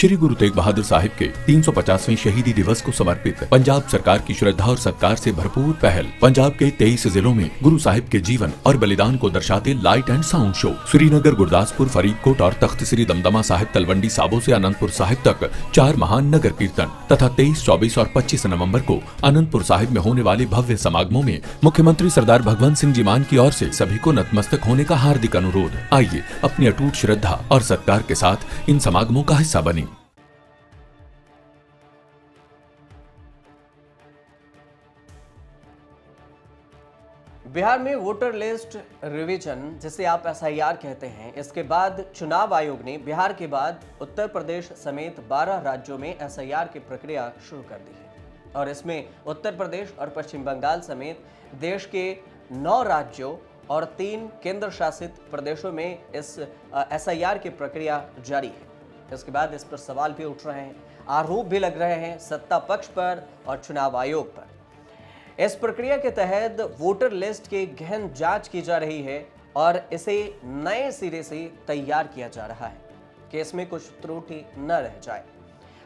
श्री गुरु तेग बहादुर साहिब के 350वें शहीदी दिवस को समर्पित पंजाब सरकार की श्रद्धा और सत्कार से भरपूर पहल। पंजाब के 23 जिलों में गुरु साहिब के जीवन और बलिदान को दर्शाते light and sound show Srinagar, Gurdaspur, Faridkot और तख्त श्री दमदमा साहिब, तलवंडी साबो से अनंतपुर साहिब तक 4 महान नगर कीर्तन तथा 23, 24 और 25 नवम्बर को अनंतपुर साहिब में होने वाले भव्य समागमों में मुख्यमंत्री सरदार भगवंत सिंह जी मान की ओर से सभी को नतमस्तक होने का हार्दिक अनुरोध। आइए अपनी अटूट श्रद्धा और सत्कार के साथ इन समागमों का हिस्सा बने। बिहार में वोटर लिस्ट रिवीजन, जिसे आप एसआईआर कहते हैं, इसके बाद चुनाव आयोग ने बिहार के बाद उत्तर प्रदेश समेत 12 राज्यों में एसआईआर की प्रक्रिया शुरू कर दी है और इसमें उत्तर प्रदेश और पश्चिम बंगाल समेत देश के 9 राज्यों और 3 केंद्र शासित प्रदेशों में इस एसआईआर की प्रक्रिया जारी है। इसके बाद इस पर सवाल भी उठ रहे हैं, आरोप भी लग रहे हैं सत्ता पक्ष पर और चुनाव आयोग पर। इस प्रक्रिया के तहत वोटर लिस्ट की गहन जांच की जा रही है और इसे नए सिरे से तैयार किया जा रहा है कि इसमें कुछ त्रुटि न रह जाए।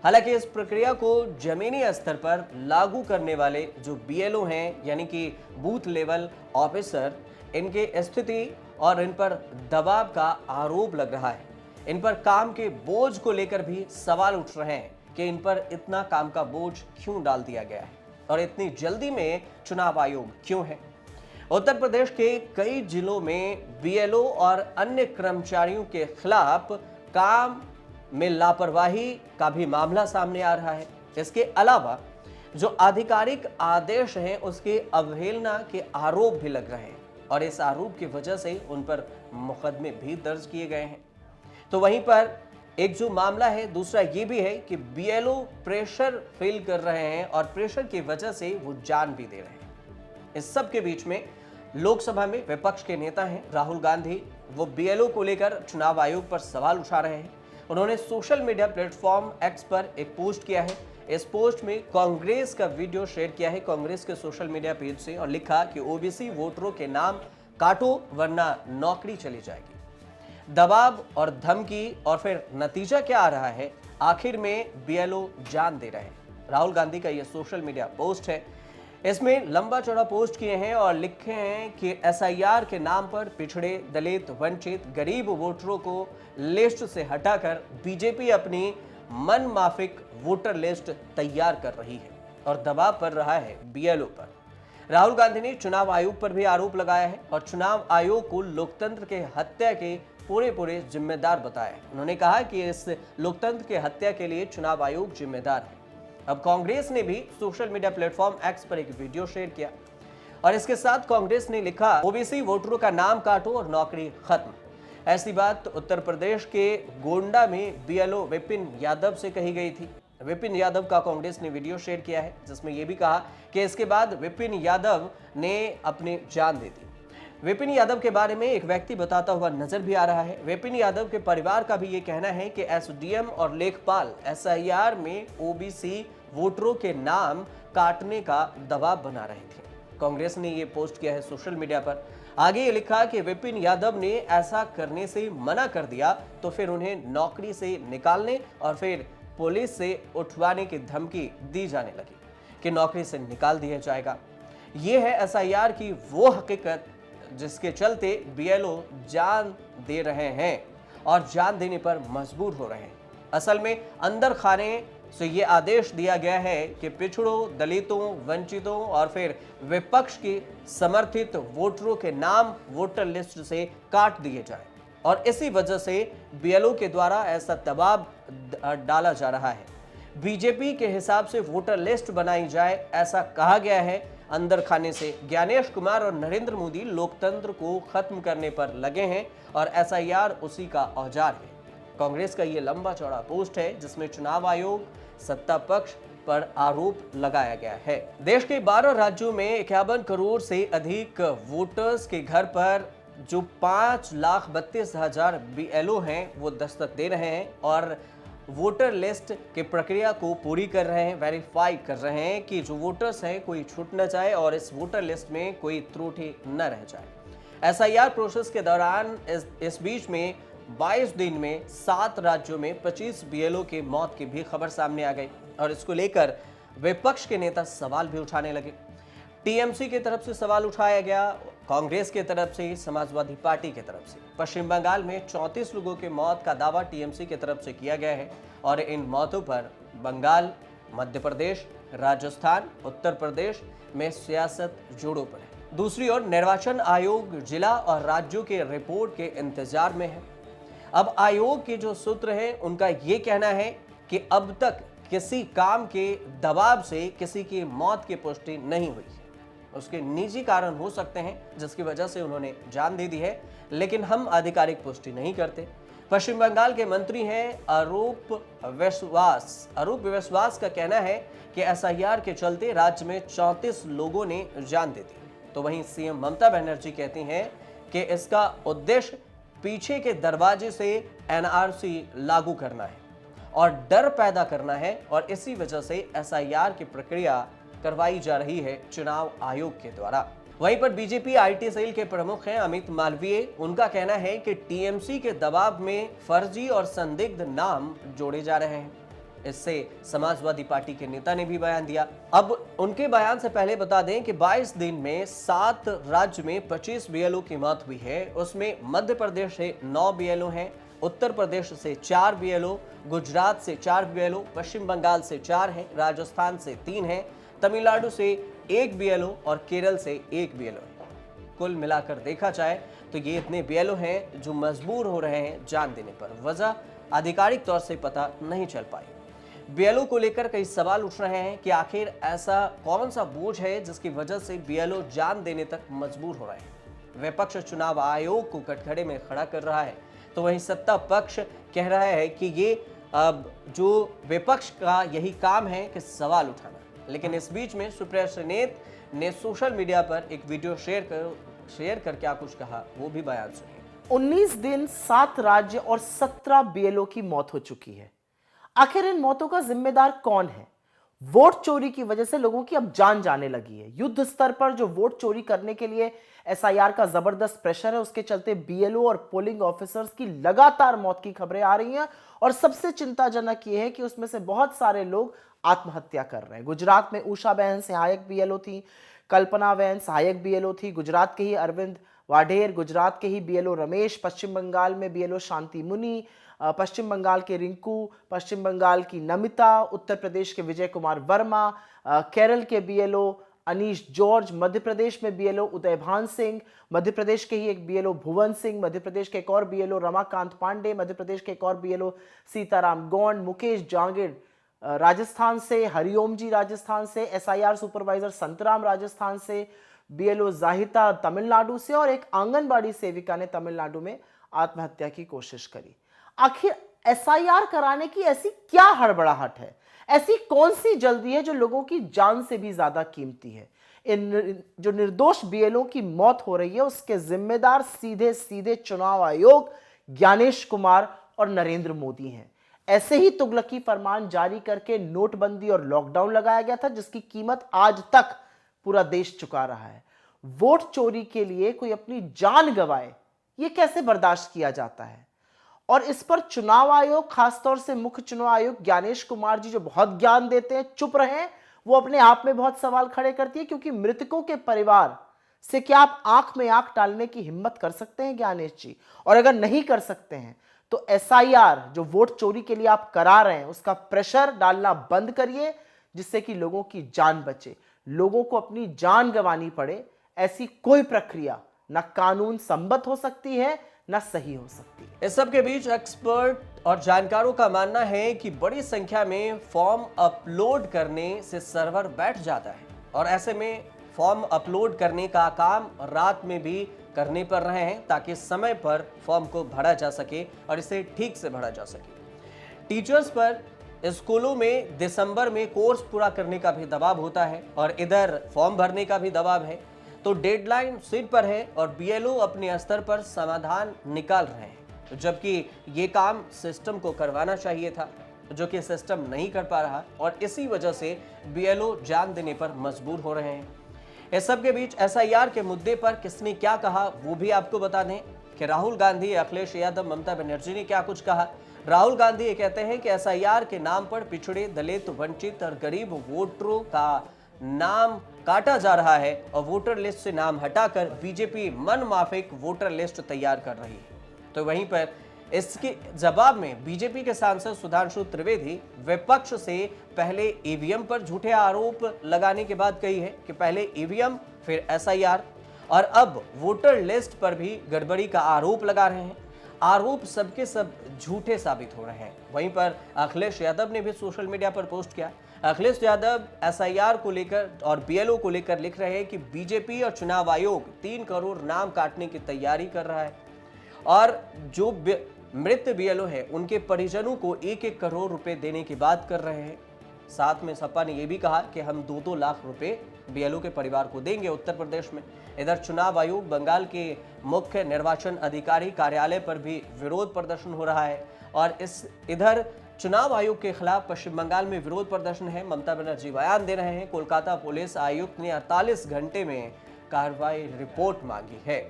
हालांकि इस प्रक्रिया को जमीनी स्तर पर लागू करने वाले जो बीएलओ हैं, यानी कि बूथ लेवल ऑफिसर, इनके स्थिति और इन पर दबाव का आरोप लग रहा है। इन पर काम के बोझ को लेकर भी सवाल उठ रहे हैं कि इन पर इतना काम का बोझ क्यों डाल दिया गया है और इतनी जल्दी में चुनाव आयोग क्यों है। उत्तर प्रदेश के कई जिलों में बीएलओ और अन्य कर्मचारियों के खिलाफ काम में लापरवाही का भी मामला सामने आ रहा है। इसके अलावा जो आधिकारिक आदेश हैं उसके अवहेलना के आरोप भी लग रहे हैं और इस आरोप की वजह से उन पर मुकदमे भी दर्ज किए गए हैं। तो वहीं पर एक जो मामला है, दूसरा ये भी है कि बीएलओ प्रेशर फील कर रहे हैं और प्रेशर की वजह से वो जान भी दे रहे हैं। इस सब के बीच में लोकसभा में विपक्ष के नेता हैं राहुल गांधी, वो बीएलओ को लेकर चुनाव आयोग पर सवाल उठा रहे हैं। उन्होंने सोशल मीडिया प्लेटफॉर्म एक्स पर एक पोस्ट किया है। इस पोस्ट में कांग्रेस का वीडियो शेयर किया है कांग्रेस के सोशल मीडिया पेज से और लिखा कि ओबीसी वोटरों के नाम काटो वरना नौकरी चली जाएगी। दबाव और धमकी, और फिर नतीजा क्या आ रहा है, आखिर में बीएलओ जान दे रहे हैं। राहुल गांधी का यह सोशल मीडिया पोस्ट है। इसमें लंबा चौड़ा पोस्ट किए हैं और लिखे हैं कि एसआईआर के नाम पर पिछड़े, दलित, वंचित, गरीब वोटरों को लिस्ट से हटाकर बीजेपी अपनी मनमाफिक वोटर लिस्ट तैयार कर रही है और दबाव पड़ रहा है बीएलओ पर। राहुल गांधी ने चुनाव आयोग पर भी आरोप लगाया है और चुनाव आयोग को लोकतंत्र के हत्या के पूरे जिम्मेदार बताया है। उन्होंने कहा कि इस लोकतंत्र के हत्या के लिए चुनाव आयोग जिम्मेदार है। अब कांग्रेस ने भी सोशल मीडिया प्लेटफॉर्म एक्स पर एक वीडियो शेयर किया और इसके साथ कांग्रेस ने लिखा, ओबीसी वोटरों का नाम काटो और नौकरी खत्म। ऐसी बात उत्तर प्रदेश के गोंडा में बीएलओ विपिन यादव से कही गई थी। विपिन यादव का कांग्रेस ने वीडियो शेयर किया है जिसमें यह भी कहा कि इसके बाद विपिन यादव ने अपनी जान दे दी। विपिन यादव के बारे में एक व्यक्ति बताता हुआ नजर भी आ रहा है। विपिन यादव के परिवार का भी ये कहना है कि एसडीएम और लेखपाल एसआईआर में ओबीसी वोटरों के नाम काटने का दबाव बना रहे थे। कांग्रेस ने ये पोस्ट किया है सोशल मीडिया पर। आगे ये लिखा कि विपिन यादव ने ऐसा करने से मना कर दिया तो फिर उन्हें नौकरी से निकालने और फिर पुलिस से उठवाने की धमकी दी जाने लगी कि नौकरी से निकाल दिया जाएगा। ये है एसआईआर की वो हकीकत जिसके चलते बीएलओ जान दे रहे हैं और जान देने पर मजबूर हो रहे हैं। असल में अंदर खाने से ये आदेश दिया गया है कि पिछड़ों, दलितों, वंचितों और फिर विपक्ष के समर्थित वोटरों के नाम वोटर लिस्ट से काट दिए जाए और इसी वजह से बीएलओ के द्वारा ऐसा दबाव डाला जा रहा है। बीजेपी के हिसाब से वोटर लिस्ट बनाई जाए, ऐसा कहा गया है। अंदर खाने से ज्ञानेश कुमार और नरेंद्र मोदी लोकतंत्र को खत्म करने पर लगे हैं और एसआईआर उसी का औजार है। कांग्रेस का ये लंबा चौड़ा पोस्ट है जिसमें चुनाव आयोग, सत्ता पक्ष पर आरोप लगाया गया है। देश के 12 राज्यों में 51 करोड़ से अधिक वोटर्स के घर पर जो 5,32,000 बीएलओ हैं वो दस्तक दे रहे हैं और वोटर लिस्ट के प्रक्रिया को पूरी कर रहे हैं, वेरीफाई कर रहे हैं कि जो वोटर्स हैं कोई छूट न जाए और इस वोटर लिस्ट में कोई त्रुटि न रह जाए। एसआईआर प्रोसेस के दौरान इस बीच में 22 दिन में 7 राज्यों में 25 बीएलओ की मौत की भी खबर सामने आ गई और इसको लेकर विपक्ष के नेता सवाल भी उठाने लगे। टीएमसी की तरफ से सवाल उठाया गया, कांग्रेस की तरफ से, समाजवादी पार्टी की तरफ से। पश्चिम बंगाल में 34 लोगों की मौत का दावा टीएमसी की तरफ से किया गया है और इन मौतों पर बंगाल, मध्य प्रदेश, राजस्थान, उत्तर प्रदेश में सियासत जोड़ों पर है। दूसरी ओर निर्वाचन आयोग जिला और राज्यों के रिपोर्ट के इंतजार में है। अब आयोग के जो सूत्र हैं उनका ये कहना है कि अब तक किसी काम के दबाव से किसी की मौत की पुष्टि नहीं हुई। उसके निजी कारण हो सकते हैं जिसकी वजह से उन्होंने जान दे दी है, लेकिन हम आधिकारिक पुष्टि नहीं करते। पश्चिम बंगाल के मंत्री हैं अरूप विश्वास का कहना है कि एसआईआर के चलते राज्य में 34 लोगों ने जान दे दी। तो वहीं सीएम ममता बनर्जी कहती हैं कि इसका उद्देश्य पीछे के दरवाजे से एनआरसी लागू करना है और डर पैदा करना है और इसी वजह से एसआईआर की प्रक्रिया करवाई जा रही है चुनाव आयोग के द्वारा। वहीं पर बीजेपी आईटी सेल के प्रमुख हैं अमित मालवीय। उनका कहना है कि टीएमसी के दबाव में फर्जी और संदिग्ध नाम जोड़े जा रहे हैं। इससे समाजवादी पार्टी के नेता ने भी बयान दिया। अब उनके बयान से पहले बता दें कि 22 दिन में 7 राज्य में 25 बीएलओ की मौत हुई है। उसमें मध्य प्रदेश से 9 बीएलओ हैं, उत्तर प्रदेश से 4 बीएलओ, गुजरात से 4 बीएलओ, पश्चिम बंगाल से 4 हैं, राजस्थान से 3 हैं, तमिलनाडु से 1 बीएलओ और केरल से 1 बीएलओ है। कुल मिलाकर देखा जाए तो ये इतने बीएलओ हैं जो मजबूर हो रहे हैं जान देने पर। वजह आधिकारिक तौर से पता नहीं चल पाई। बीएलओ को लेकर कई सवाल उठ रहे हैं कि आखिर ऐसा कौन सा बोझ है जिसकी वजह से बीएलओ जान देने तक मजबूर हो रहे हैं। विपक्ष चुनाव आयोग को कटघरे में खड़ा कर रहा है तो वहीं सत्ता पक्ष कह रहा है कि ये अब जो विपक्ष का यही काम है कि सवाल उठाना। लेकिन इस बीच में सुप्रिया सेनेत ने सोशल मीडिया पर एक वीडियो शेयर कर क्या कुछ कहा, वो भी बयान सुनिए। 19 दिन 7 राज्य और 17 बीएलओ की मौत हो चुकी है। आखिर इन मौतों का जिम्मेदार कौन है? वोट चोरी की वजह से लोगों की अब जान जाने लगी है। युद्ध स्तर पर जो वोट चोरी करने के लिए एसआईआर का जबरदस्त प्रेशर है, उसके चलते बीएलओ और पोलिंग ऑफिसर्स की लगातार मौत की खबरें आ रही हैं और सबसे चिंताजनक यह है कि उसमें से बहुत सारे लोग आत्महत्या कर रहे हैं। गुजरात में उषा बहन सहायक बीएलओ थी, कल्पना बहन सहायक बीएलओ थी, गुजरात के ही अरविंद वाढेर, गुजरात के ही बीएलओ रमेश, पश्चिम बंगाल में बीएलओ शांति मुनि, पश्चिम बंगाल के रिंकू, पश्चिम बंगाल की नमिता, उत्तर प्रदेश के विजय कुमार वर्मा, केरल के बीएलओ अनीश जॉर्ज, मध्य प्रदेश में बीएलओ उदयभान सिंह, मध्य प्रदेश के ही एक बीएलओ भुवन सिंह, मध्य प्रदेश के एक और बीएलओ रमाकांत पांडे, मध्य प्रदेश के एक और बीएलओ सीताराम गौंड, मुकेश जांगिड़ राजस्थान से, हरिओम जी राजस्थान से, एसआईआर सुपरवाइजर संतराम राजस्थान से, बीएलओ जाहिता तमिलनाडु से और एक आंगनबाड़ी सेविका ने तमिलनाडु में आत्महत्या की कोशिश करी। आखिर एसआईआर कराने की ऐसी क्या हड़बड़ाहट है? ऐसी कौन सी जल्दी है जो लोगों की जान से भी ज्यादा कीमती है? इन जो निर्दोष बीएलओ की मौत हो रही है उसके जिम्मेदार सीधे सीधे चुनाव आयोग, ज्ञानेश कुमार और नरेंद्र मोदी हैं। ऐसे ही तुगलकी फरमान जारी करके नोटबंदी और लॉकडाउन लगाया गया था जिसकी कीमत आज तक पूरा देश चुका रहा है। वोट चोरी के लिए कोई अपनी जान गंवाए, ये कैसे बर्दाश्त किया जाता है? और इस पर चुनाव आयोग, खासतौर से मुख्य चुनाव आयुक्त ज्ञानेश कुमार जी जो बहुत ज्ञान देते हैं, चुप रहे, वो अपने आप में बहुत सवाल खड़े करती है। क्योंकि मृतकों के परिवार से क्या आप आंख में आंख डालने की हिम्मत कर सकते हैं ज्ञानेश जी? और अगर नहीं कर सकते हैं तो एसआईआर जो वोट चोरी के लिए आप करा रहे हैं उसका प्रेशर डालना बंद करिए, जिससे कि लोगों की जान बचे। लोगों को अपनी जान गंवानी पड़े ऐसी कोई प्रक्रिया ना कानून सम्मत हो सकती है ना सही हो सकती है। इस सब के बीच एक्सपर्ट और जानकारों का मानना है कि बड़ी संख्या में फॉर्म अपलोड करने से सर्वर बैठ जाता है और ऐसे में फॉर्म अपलोड करने का काम रात में भी करने पड़ रहे हैं ताकि समय पर फॉर्म को भरा जा सके और इसे ठीक से भरा जा सके। टीचर्स पर स्कूलों में दिसंबर में कोर्स पूरा करने का भी दबाव होता है और इधर फॉर्म भरने का भी दबाव है, तो डेडलाइन सिर पर है और बीएलओ अपने स्तर पर समाधान निकाल रहे हैं, जबकि ये काम सिस्टम को करवाना चाहिए था जो कि सिस्टम नहीं कर पा रहा और इसी वजह से बीएलओ जान देने पर मजबूर हो रहे हैं। इस सब के बीच एसआईआर के मुद्दे पर किसने क्या कहा वो भी आपको बता दें। कि राहुल गांधी, अखिलेश यादव, ममता बनर्जी ने क्या कुछ कहा। राहुल गांधी ये कहते हैं कि एसआईआर के नाम पर पिछड़े, दलित, वंचित और गरीब वोटरों का नाम काटा जा रहा है और वोटर लिस्ट से नाम हटाकर बीजेपी मनमाफिक वोटर लिस्ट तैयार कर रही है। तो वहीं पर इसके जवाब में बीजेपी के सांसद सुधांशु त्रिवेदी विपक्ष से पहले ईवीएम पर झूठे आरोप लगाने के बाद कही है कि पहले ईवीएम फिर एसआईआर और अब वोटर लिस्ट पर भी गड़बड़ी का आरोप लगा रहे हैं। आरोप सबके सब झूठे साबित हो रहे हैं। वहीं पर अखिलेश यादव ने भी सोशल मीडिया पर पोस्ट किया। अखिलेश यादव एसआईआर को लेकर और बीएलओ को लेकर लिख रहे हैं कि बीजेपी और चुनाव आयोग 3 करोड़ नाम काटने की तैयारी कर रहा है और जो मृत बीएलओ है उनके परिजनों को 1-1 करोड़ रुपए देने की बात कर रहे हैं। साथ में सपा ने यह भी कहा कि हम 2-2 लाख रुपए बीएलओ के परिवार को देंगे उत्तर प्रदेश में। इधर चुनाव आयोग बंगाल के मुख्य निर्वाचन अधिकारी कार्यालय पर भी विरोध प्रदर्शन हो रहा है और इधर चुनाव आयोग के खिलाफ पश्चिम बंगाल में विरोध प्रदर्शन है। ममता बनर्जी बयान दे रहे हैं। कोलकाता पुलिस आयुक्त ने 48 घंटे में कार्रवाई रिपोर्ट मांगी है।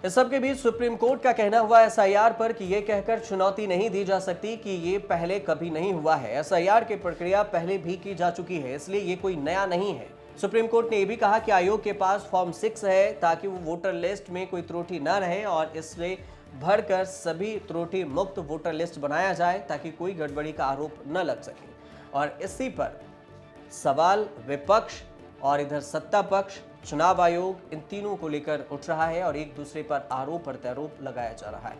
इस सबके बीच सुप्रीम कोर्ट का कहना हुआ एसआईआर पर कि यह कहकर चुनौती नहीं दी जा सकती कि ये पहले कभी नहीं हुआ है। एसआईआर की प्रक्रिया पहले भी की जा चुकी है, इसलिए ये कोई नया नहीं है। सुप्रीम कोर्ट ने यह भी कहा कि आयोग के पास फॉर्म 6 है ताकि वो वोटर लिस्ट में कोई त्रुटि न रहे और इससे भरकर सभी त्रुटि मुक्त वोटर लिस्ट बनाया जाए ताकि कोई गड़बड़ी का आरोप न लग सके। और इसी पर सवाल विपक्ष और इधर सत्ता पक्ष, चुनाव आयोग, इन तीनों को लेकर उठ रहा है और एक दूसरे पर आरोप प्रत्यारोप लगाया जा रहा है।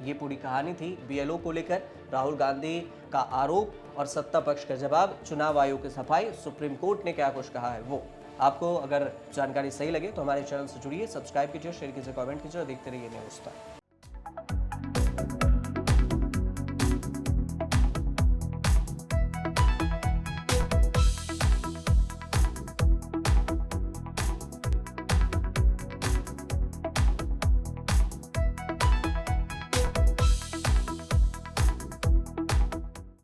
ये पूरी कहानी थी बीएलओ को लेकर, राहुल गांधी का आरोप और सत्ता पक्ष का जवाब, चुनाव आयोग की सफाई, सुप्रीम कोर्ट ने क्या कुछ कहा है वो। आपको अगर जानकारी सही लगे तो हमारे चैनल से जुड़िए, सब्सक्राइब कीजिए, शेयर कीजिए, कमेंट कीजिए और देखते रहिए न्यूज़ स्टार।